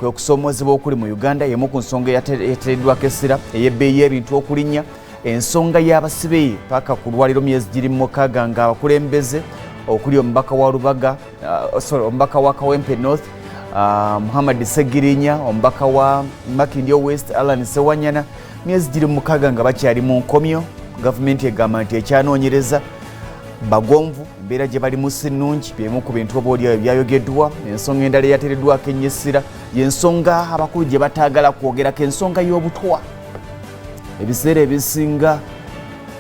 kwe okusomoozebwa okuli mu Uganda yemu ku nsonga yateereddwako essira ey'ebbeeyi y'ebintu okulinnya, ensonga y'abasibe paka ku lwaliro myezi giri mu mukaaga ng'abakulembeze okuli omubaka wa Lubaga omubaka wa Kawempe North Muhammad Segirinya, omubaka wa Makindye West Alan Sewanyana, myezi giri mu mukaaga nga bakyali mu nkomyo. Gavumenti egamba nti ekyanoonyereza bagonvu, embeera gye bali mu si nnungi, byemu ku bintu obaolyayo byayogeddwa. Ensonga endala eyateereddwako ennyo essira y'ensonga abakulu gye bataagala kwogerako, ensonga y'obutwa. Ebiseera ebisinga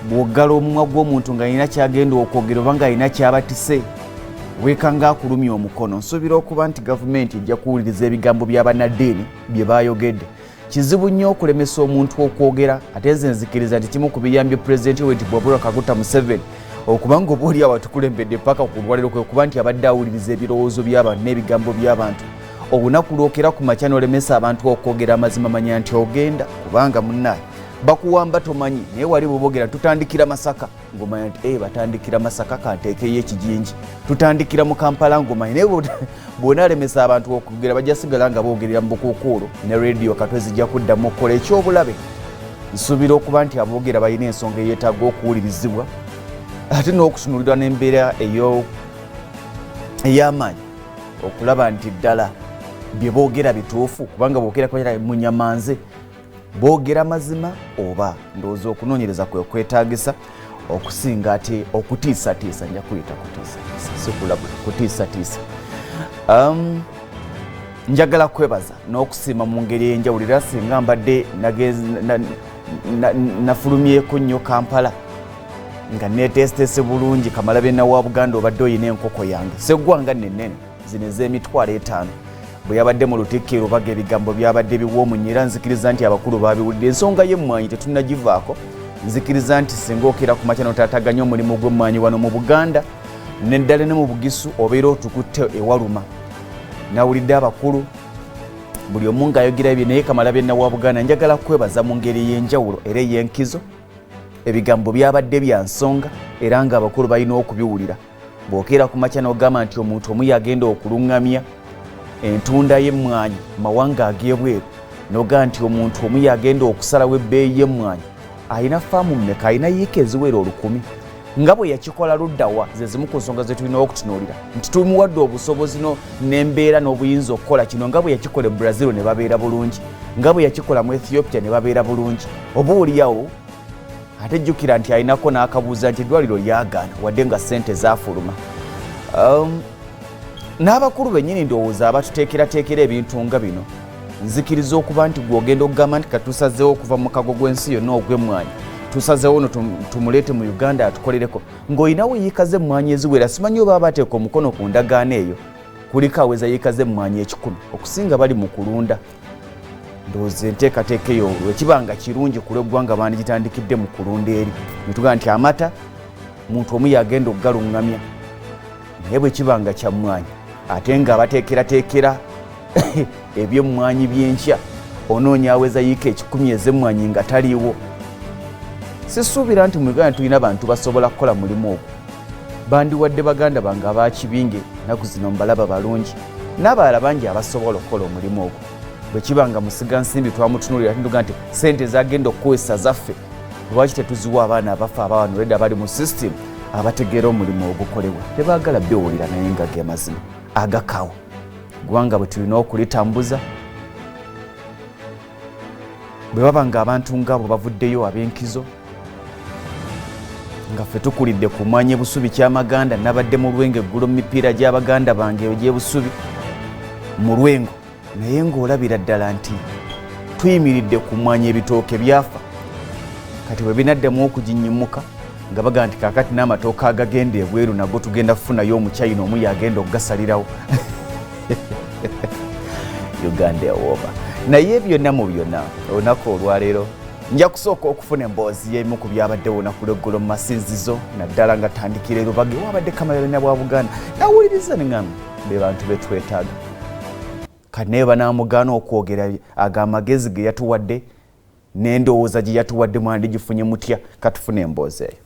bw'oggala omumwa gw'omuntu ng'alina kyagenda okwogera oba ng'alina kyabatise, weekanga akulumya omukono. Nsuubira okuba nti gavumenti ejja kuwuliriza ebigambo bya bannaddiini bye baayogedde. Kizibu nnyo okulemesa omuntu okwogera, ate nze nzikiriza nti kimu ku biyambye pulezidenti wetu Bwabura Kaguta Museveni okuba nga obaolyawo atukulembedde paka ku lwaliro kwe kuba nti abadde awuliriza ebirowoozo by'abantu n'ebigambo by'abantu. Olunaku lwokera ku makya n'olemesa abantu okwogera amazima, manya nti ogenda, kubanga munnaye bakuwamba tomanyi, naye wali bw'oboogera tutandikira Masaka ng'omanya nti batandikira Masaka kanteekeyo ekijinji, tutandikira mu Kampala ng'omanya, naye bw'onaalemesa abantu okwogera bajja sigala nga boogerera mu bukuukuulu ne rediyo katwe zijja kuddamu okukola ekyobulabe. Nsuubira okuba nti aboogera balina ensonga eyeetaaga okuwulirizibwa ate n'okutunuulirwa n'embeera ey'amaanyi okulaba nti ddala bye boogera bituufu, kubanga boogera kwera munyamanze boogera mazima oba ndowooza okunoonyereza kwe kwetaagisa okusinga ate okutiisatiisa. Nja kuyita kutiisatiisa. Njagala kwebaza n'okusiima mu ngeri ey'enjawulo era singa mbadde nafulumyeko nnyo Kampala nga neeteesiteese bulungi Kamalabe na wa Buganda obadde oyina enkoko yange seggwanga nennene zino ez'emitwalo 5 bwe yabadde mu Lutikko Lubaga ebigambo byabadde biwoomunnyo era nzikiriza nti abakulu babiwulidde. Ensonga y'emmwanyi tetunnagivaako, nzikiriza nti singa okera ku makya n'otaataganya omulimu gw'emmwanyi wano mu Buganda n'eddala ne mu Bugisu obeera otukutte ewaluma. Nawulidde abakulu buli omu ng'ayogera ebyo, naye Kamalabe na wa Buganda njagala kwebaza mu ngeri ey'enjawulo era ey'enkizo. Ebigambo byabadde bya nsonga era ng'abakulu balina okubiwulira. Bw'okera ku makya n'ogamba nti omuntu omu yagenda okuluŋŋamya entunda y'emmwanyi mawanga ag'ebweru, noga nti omuntu omu yagenda okusalawo ebbeeyi y'emmwanyi, alina faamu mmeka? Alina yiika eziwera 1,000. Nga bwe yakikola luddawa, ze zimu ku nsonga ze tulina okutunuulira nti tumuwadde obusobozi n'embeera n'obuyinza okukola kino. Nga bwe yakikola e Brazil ne babeera bulungi, nga bwe yakikola mu Ethiopia ne babeera bulungi. Oba oliawo ate jjukira nti alinako n'akabuuza nti eddwaliro lyagaana wadde nga ssente zaafuluma. N'abakulu bennyini ndowooza abatuteekerateekera ebintu nga bino, nzikiriza okuba nti gw'ogenda okugamba nti katusazeewo okuva mu kago gw'ensi yonna ogw'emmwanyi, tusazeewo no tumuleete mu Uganda atukolereko, ng'olinawo yiika z'emmwanyi eziwera. Simanyi oba bateeka omukono ku ndagaano eyo kuliko aweza yiika z'emmwanyi 1,000 okusinga bali mu kulunda. Ndowooza enteekateeka eyo ekibanga kirungi ku lw'eggwanga bandigitandikidde mu kulunda eri, netugamba nti amata muntu omu yagenda okugaluŋŋamya, naye bwe kibanga kya mmwanyi ate nga bateekerateekera eby'emmwanyi by'enkya, onoonya aweza yiika 10 ez'emmwanyi nga taliiwo. Sisuubira nti mu Uganda tulina bantu basobola kukola mulimu ogwo. Bandiwadde baganda bange abakibinge naku zino mbalaba balungi, n'abalala bangi abasobola okukola omulimu ogwo. Bwe kibanga musiga nsimbi twamutunuulira tuga nti ssente zagenda okukozesa zaffe, lwaki tetuziwa abaana abafa abawanuleda bali mu system abategeera omulimu ogukolebwa? Tebaagala byowulira naye nga ge mazima agakawo. Ggwanga bwe tulina okulitambuza, bwe baba nga abantu ng'abo bavuddeyo ab'enkizo, nga ffe tukulidde ku mwanya ebusubi ky'amaganda. Nabadde mu Lwengo eggulo mu mipiira gy'abaganda bange egy'ebusubi mu Lwengo, naye ng'olabira ddala nti tuyimiridde ku mwanya ebitooke byafa. Kati bwe binaddamu okuginnyimuka nga baga nti kaakati n'amatooka agagenda ebweru nago tugenda kufunayo omukyayina omu yagenda okugasalirawo. Uganda ewooma. Naye byonna mu byonna olunaku olwaleero nja kusooka okufuna emboozi y'emu ku byabaddewo olunaku lw'eggulo mu masinzizo, naddala nga tandikira e Lubaga ewabadde Kamalabe na bwa Buganda. Nawuliriza ne ŋŋamba be bantu be twetaaga. Kati naye banaamugaana okwogera ag'amagezi ge yatuwadde n'endowooza gye yatuwadde, mwandigifunye mutya? Katufune emboozi eyo.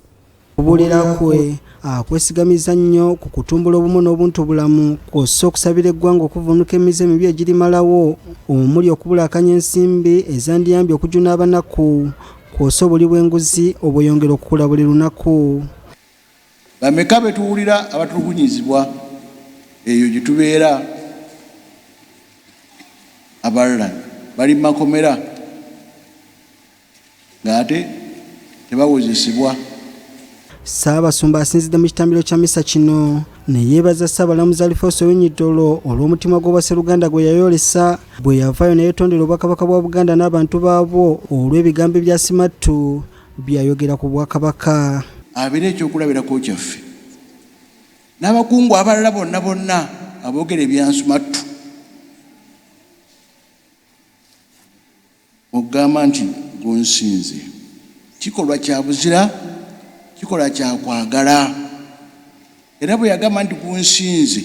Okubuulira kwe akwesigamiza nnyo ku kutumbula obumu n'obuntu bulamu kw'ossa okusabira eggwanga okuvunuka emize emibi egirimalawo omuli okubulaakanya ensimbi ezandiyambye okujuna abanaku kw'ossa obuli bw'enguzi obweyongera okukula buli lunaku. Bameka be tuwulira abatulugunyizibwa eyo gye tubeera abalala bali mu makomera ng'ate tebawozesebwa. Ssaabasumba asinzidde mu kitambiro kya misa kino ne yeebaza Ssaabalamuzi Alfonse Owiny-Dollo olw'omutima gw'Obwasseruganda gwe yayolesa bwe yavaayo ne yeetondera Obwakabaka bwa Buganda n'abantu baabwo olw'ebigambo ebya simattu byayogera ku Bwakabaka. Abeera ekyokulabirako kyaffe n'abakungu abalala bonna aboogera ebyansumattu ogamba nti gonsinze kikolwa kya buzira, kikolwa kya kwagala. Era bwe yagamba nti gunsinze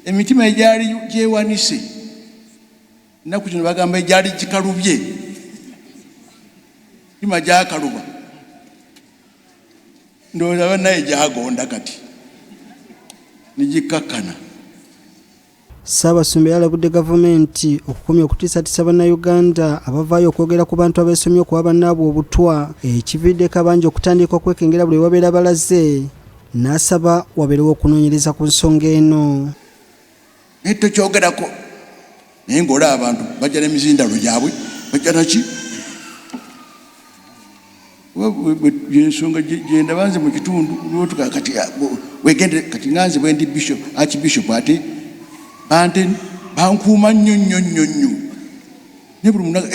emitima egyali gyewanise ennaku kino bagamba egyali gikalubye mitima gyakaluba ndowooza bannaye gyagonda kati nigikakkana. Ssaabasumba yalabudde gavumenti okukomya okutiisatiisa bannayuganda abavaayo okwogera ku bantu abeesomye okuwa bannaabwe obutwa ekiviiddeko abangi okutandika okwekengera buli wabeera balaze n'asaba wabeerewo okunoonyereza ku nsonga eno. Naye tokyogerako naye ng'olaba abantu bajja n'emizindalo gyabwe bajja naki ensonga genda banze mu kitundu lwotuka kati wegende kati nganze bwendi archbishop ate bante bankuuma nnyo ne buli munaga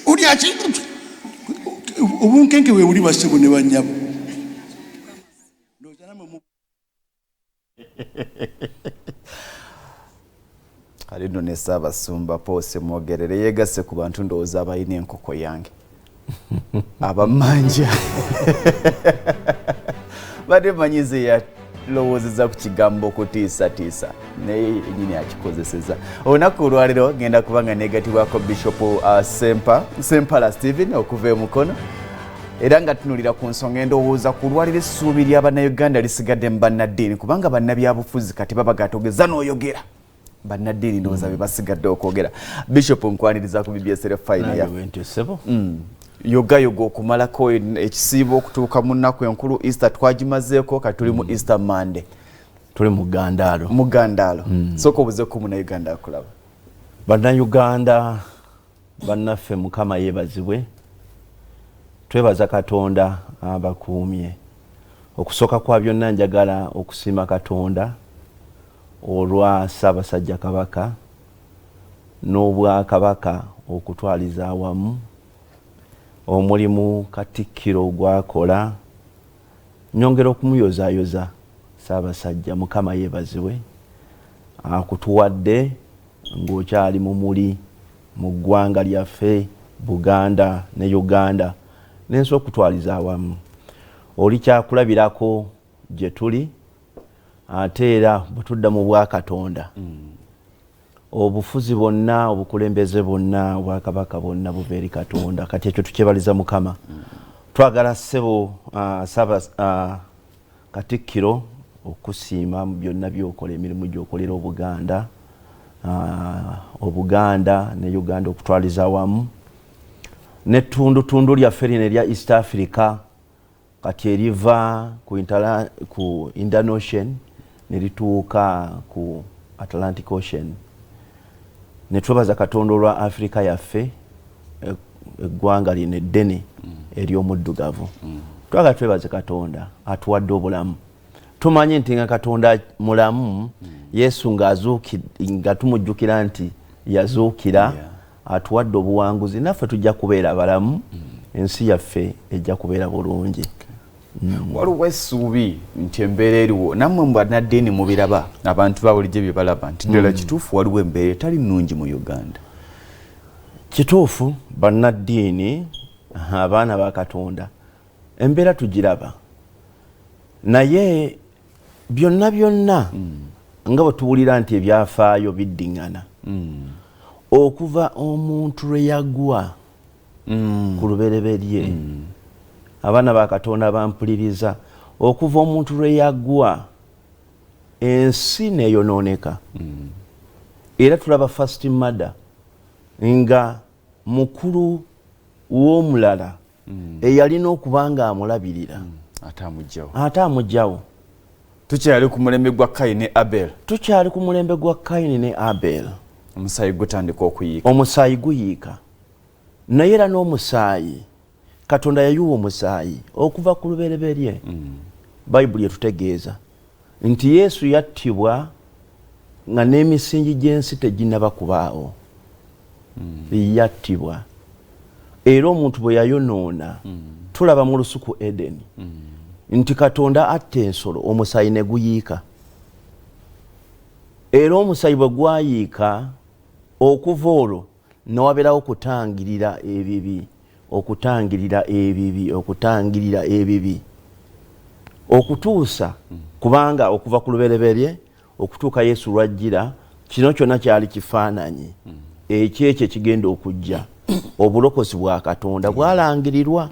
oli aki obunkenke we buli basebo ne bannyabo. Alino ne Ssaabasumba Pose mwogerere yeegasse ku bantu ndowooza abalina enkoko yange abamanja badde manyize yalowoozeza ku kigambo okutiisatiisa naye nyini akikozeseza. Olunaku olwaliro genda kuba nga neegatibwako Bishop Sempala Stephen okuva emukono era nga tunulira ku nsonga endowooza ku lwaliro essuubi ly'Abannayuganda lisigadde mu bannaddiini kubanga bannabyabufuzi kati baba gatogeza n'oyogera bannaddiini ndowooza be basigadde okwogera. Bishop nkwaniriza ku BBS fayina ya yoga okumalako ekisiibo okutuuka mu nnaku enkulu Easter twagimazeeko kati tuli mu Easter Monday tuli mu Gandaalo sooka obuze ku Munnayuganda akulaba. Bannayuganda bannaffe Mukama yeebazibwe, twebaza Katonda abakuumye. Okusooka kwa byonna njagala okusiima Katonda olwa Ssaabasajja Kabaka n'Obwakabaka okutwaliza awamu omulimu Katikkiro gwakola. Nyongera okumuyozaayoza Ssaabasajja, Mukama yeebazibwe akutuwadde ng'okyali mumuli mu ggwanga lyaffe Buganda ne Uganda n'ensi okutwaliza awamu. Oli kyakulabirako gye tuli ate era bwe tudda mu Bwakatonda obufuzi bwonna obukulembeze bwonna Obwakabaka bwonna buva eri Katonda. Kati ekyo tukyebaliza Mukama. Twagala ssebo Katikkiro okusiima mu byonna by'okola, emirimu gy'okolera Obuganda ne Uganda okutwaliza awamu n'ettundutundu lyaffe lino erya East Africa kati eriva ku Indian Ocean ne lituuka ku Atlantic Ocean. Ne twebaza Katonda olwa Africa yaffe eggwanga lino eddene ery'omuddugavu. Twagala twebaze Katonda atuwadde obulamu. Tumanye nti nga Katonda mulamu, Yesu nga tumujjukira nti yazuukira, atuwadde obuwanguzi, naffe tujja kubeera balamu, ensi yaffe ejja kubeera bulungi. Waliwo essuubi nti embeera eriwo nammwe mu bannaddiini mubiraba abantu babulijjo bye balaba nti ddala kituufu waliwo embeera etali nnungi mu Uganda. Kituufu bannaddiini abaana ba Katonda embeera tugiraba naye byonna nga bwe tuwulira nti ebyafaayo biddiŋŋana okuva omuntu lwe yagwa ku lubereberye abaana ba Katonda bampuliriza, okuva omuntu lwe yagwa ensi neyonooneka. Era tulaba first mother nga mukulu w'omulala eyalina okuba nga amulabirira ate amugjawo. Tukyali ku mulembe gwa Kayini ne Abel. Tukyali ku mulembe gwa Kayini ne Abel. Omusaayi gutandika okuyiika. Omusaayi guyiika. Naye era n'omusaayi Katonda yayuwa omusaayi okuva ku lubereberye. Bayibuli etutegeeza nti Yesu yattibwa nga n'emisingi gy'ensi teginnaba kubaawo. Yattibwa. Era omuntu bwe yayonoona tulaba mu lusuku Edeni nti Katonda atta ensolo, omusaayi ne guyiika. Era omusaayi bwe gwayiika okuva olwo newabeerawo okutangirira ebibi, okutangirira ebibi okutuusa kubanga okuva ku lubereberye okutuuka Yesu lwajjira, kino kyonna kyali kifaananyi ekyekyo kigenda okujja. Obulokozi bwa Katonda bwalangirirwa.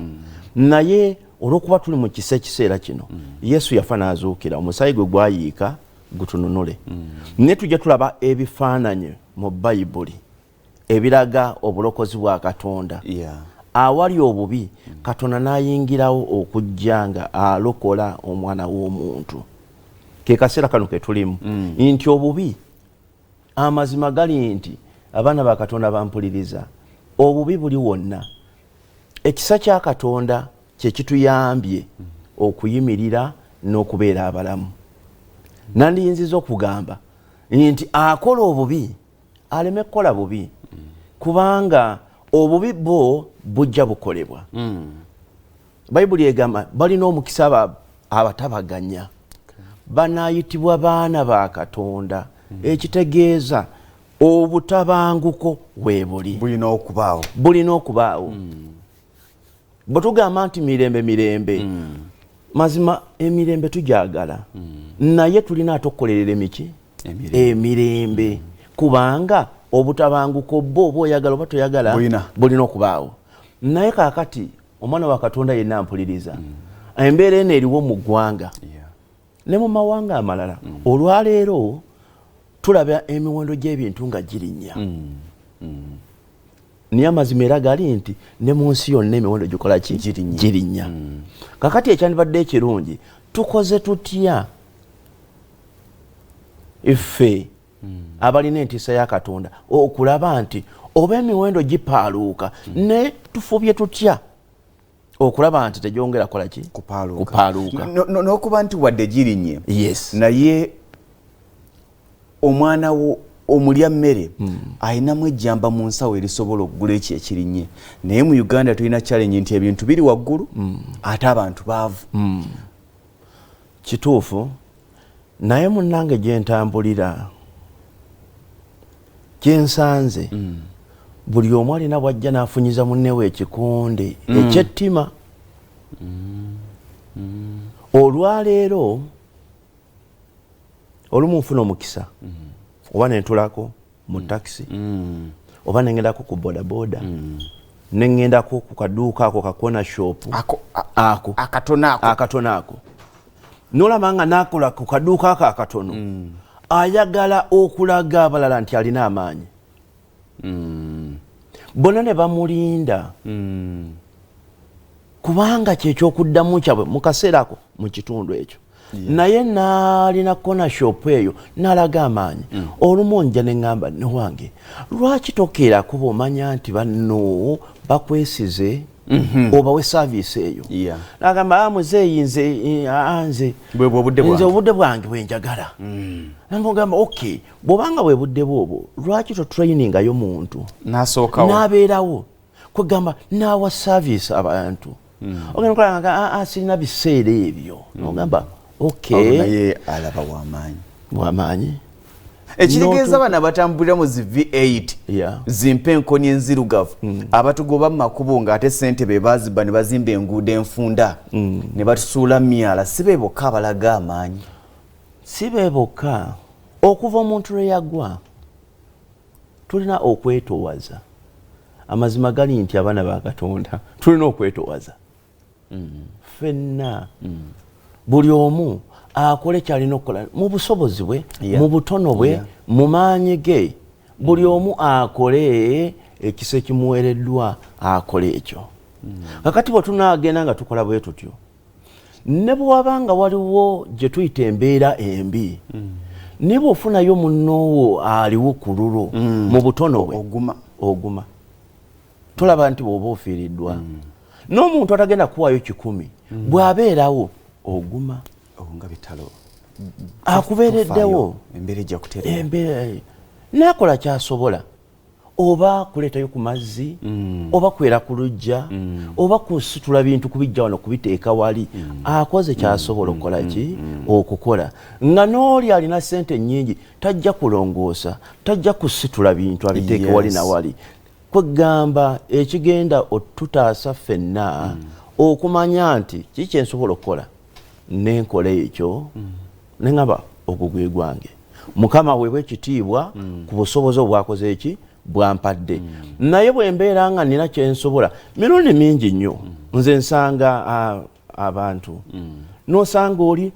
Naye olw'okuba tuli mu kiseera kino Yesu yafa n'azuukira, omusaayi gwe gwayiika gutununule. Ne tujja tulaba ebifaananyi mu Bayibuli ebiraga obulokozi bwa Katonda. Awali obubi Katonda n'ayingirawo okujja nga alokola omwana w'omuntu. Ke kaseera kano ke tulimu nti obubi, amazima gali nti abaana ba Katonda bampuliriza, obubi buli wonna. Ekisa kya Katonda kye kituyambye okuyimirira n'okubeera abalamu. Nandiyinziza okugamba nti akola obubi aleme kukola bubi, kubanga obubi bwo bujja bukolebwa. Bayibuli egamba balina omukisa abatabaganya, banaayitibwa baana ba Katonda. Ekitegeeza obutabanguko weebuli, bulina okubaawo. Bwe tugamba nti mirembe, mazima emirembe tugyagala, naye tulina ate okukolerera emiki emirembe, kubanga obutabanguko bwo oba oyagala oba toyagala bulina okubaawo. Naye kaakati omwana wa Katonda yenna ampuliriza, embeera eno eriwo mu ggwanga ne mu mawanga amalala. Olwaleero tulaba emiwendo gy'ebintu nga girinnya. Niye amazima era gali nti ne mu nsi yonna emiwendo gikola ki? Girinnya. Kakati ekyandibadde ekirungi tukoze tutya iffe abalina entiisa ya Katonda okulaba nti oba emiwendo gipaaluuka ne tufubye tutya okulaba nti tegyongera kola ki? Kupaaluuka. N'okuba nti wadde girinnye, naye omwana wo omulya mmere ayinamu ejjamba mu nsawo erisobola okugula ekyo ekirinnye. Naye mu Uganda tulina challenge nti ebintu biri waggulu ate abantu baavu. Kituufu, naye munnange gye ntambulira, gye nsanze, buli omu alina bw'ajja n'afunyiza munnewe ekikonde ekyettima. Olwaleero olumu nfuna omukisa oba nentulako mu takisi oba nengendako ku bodaboda nengendako ku kaduuka ako ka corner shop ako akatono ako nolaba nga nakola ku kaduuka ako akatono ayagala okulaga abalala nti alina amaanyi. Bonna ne bamulinda kubanga kyekyokuddamu kyabwe mu kaseera ako mu kitundu ekyo. Naye nalina corner shop eyo nalaga amaanyi. Olumu nja neŋŋamba ne wange, lwaki tokeera kuba omanya nti banno bakwesize obawe service eyo? Nagamba muzeeyi nze obudde bwange bwenjagala. Nangamba okay, bw'obanga bwe budde bwobwo lwaki totrainingayo muntu n'abeerawo kwegamba n'awa service abantu? Ogenda okulaba sirina biseera ebyo. Nogamba okay, naye alaba w'amaanyi. Ekitegeeza abaana batambulira mu zi V8 zimpa enkoni enzirugavu abatugoba mu makubo ng'ate ssente be baziba ne bazimba enguudo enfunda ne batusuula myala. Si be bokka abalaga amaanyi, si be bokka. Okuva omuntu lwe yagwa tulina okwetoowaza. Amazima gali nti abaana ba Katonda tulina okwetoowaza. ffenna buli omu akole kyalina okukola mu busobozi bwe mu butono bwe mu maanyi ge buli omu akole ekisa ekimuweereddwa akole ekyo kakati bwe tunaagenda nga tukola bwe tutyo ne bwe wabanga waliwo gye tuyita embeera embi ne bw'ofunayo munnoowo aliwo ku lulo mu butono bwe oguma tolaba nti bw'oba ofiiriddwa n'omuntu atagenda kuwaayo 100 bw'abeerawo oguma nga bitalo akubeereddewo embeera ejja kutereera n'akola kyasobola oba kuleetayo ku mazzi oba kwera ku luggya oba kusitula bintu kubijja wano kubiteeka wali akoze kyasobola okukola ki okukola nga n'oli alina ssente nnyingi tajja kulongoosa tajja kusitula bintu abiteeke wali na wali kwegamba ekigenda otutaasa ffenna okumanya nti kiki kyensobola okukola nenkola ekyo neŋŋamba ogwo gwe gwange mukama weebwa ekitiibwa ku busobozi obwakoze eki bwampadde naye bwe mbeera nga nina kyensobola mirundi mingi nnyo nze nsanga abantu n'osanga oli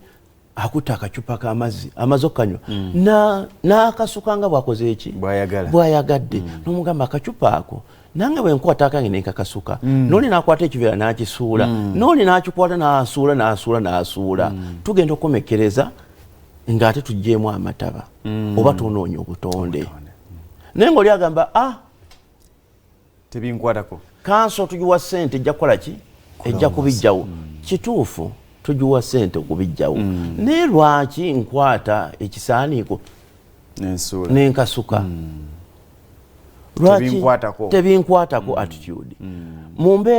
akutte akacupa k'amazzi amaze okukanywa n'akasuka nga bwakoze eki bwayagadde n'omugamba akacupa ako nange bwe nkwata akange nenkakasuka n'oli n'akwata ekiveera n'akisuula n'oli n'akikwata n'asuula tugenda okukomekereza ng'ate tuggyeemu amataba oba tunoonya obutonde naye ng'oli agamba tebinkwatako kanso tugiwa ssente ejja kukola ki ejja kubijjawo kituufu tugiwa ssente okubijjawo naye lwaki nkwata ekisaaniiko nenkasuka lwaki tebinkwatako attitude mu mbeera